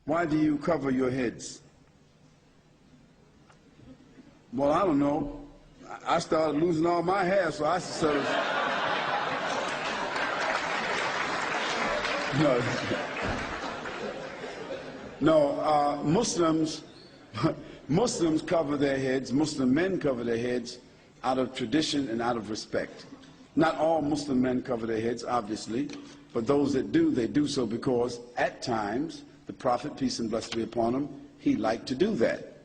Why do you cover your heads? Well, I don't know. I started losing all my hair, so I sort of... No, Muslims cover their heads, Muslim men cover their heads out of tradition and out of respect. Not all Muslim men cover their heads, obviously, but those that do, they do so because at times the Prophet, peace and blessings be upon him, he liked to do that.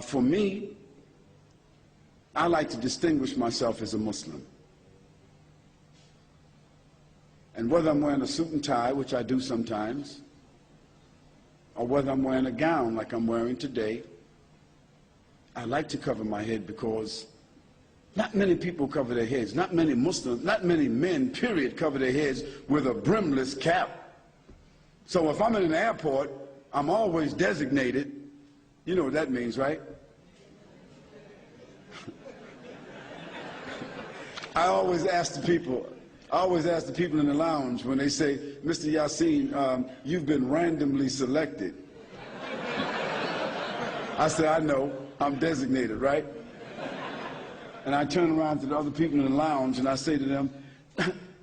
For me, I like to distinguish myself as a Muslim. And whether I'm wearing a suit and tie, which I do sometimes, or whether I'm wearing a gown like I'm wearing today, I like to cover my head because not many people cover their heads. Not many Muslims, not many men, period, cover their heads with a brimless cap. So if I'm in an airport, I'm always designated. You know what that means, right? I always ask the people in the lounge when they say, Mr. Yasin, you've been randomly selected. I say, I know, I'm designated, right? And I turn around to the other people in the lounge and I say to them,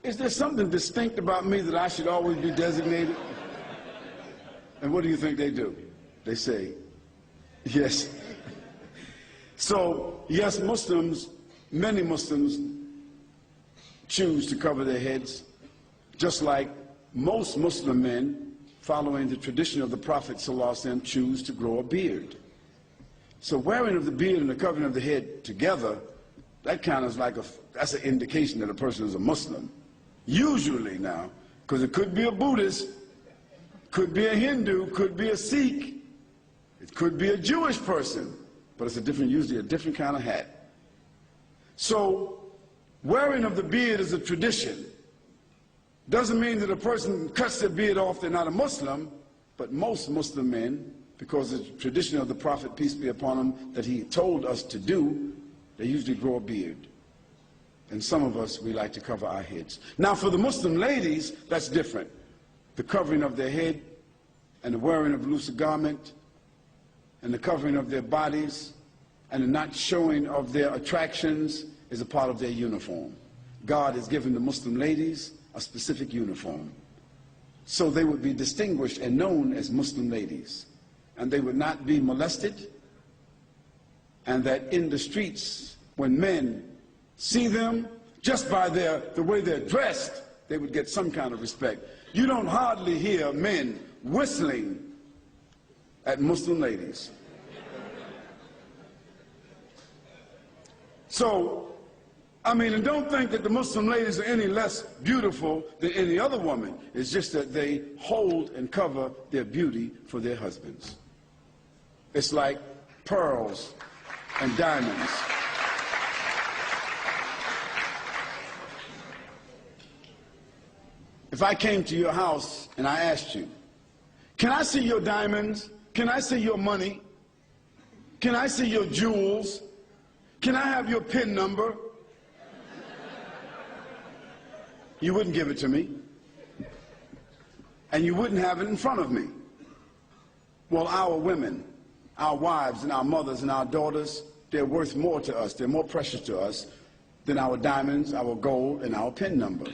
is there something distinct about me that I should always be designated? And what do you think they do? They say, yes. So, yes, Muslims, many Muslims choose to cover their heads, just like most Muslim men, following the tradition of the Prophet ﷺ, choose to grow a beard. So wearing of the beard and the covering of the head together, that kind of like that's an indication that a person is a Muslim. Usually now, because it could be a Buddhist, could be a Hindu, could be a Sikh, it could be a Jewish person, but it's usually a different kind of hat. So wearing of the beard is a tradition. Doesn't mean that a person cuts their beard off, they're not a Muslim, but most Muslim men, because it's the tradition of the Prophet, peace be upon him, that he told us to do, they usually grow a beard. And some of us, we like to cover our heads. Now for the Muslim ladies, that's different. The covering of their head and the wearing of loose garment and the covering of their bodies and the not showing of their attractions is a part of their uniform. God has given the Muslim ladies a specific uniform. So they would be distinguished and known as Muslim ladies. And they would not be molested. And that in the streets, when men see them, just by the way they're dressed, they would get some kind of respect. You don't hardly hear men whistling at Muslim ladies. So, I mean, and don't think that the Muslim ladies are any less beautiful than any other woman. It's just that they hold and cover their beauty for their husbands. It's like pearls and diamonds. If I came to your house and I asked you, can I see your diamonds? Can I see your money? Can I see your jewels? Can I have your PIN number? You wouldn't give it to me. And you wouldn't have it in front of me. Well, our women, our wives and our mothers and our daughters, they're worth more to us, they're more precious to us than our diamonds, our gold, and our PIN number.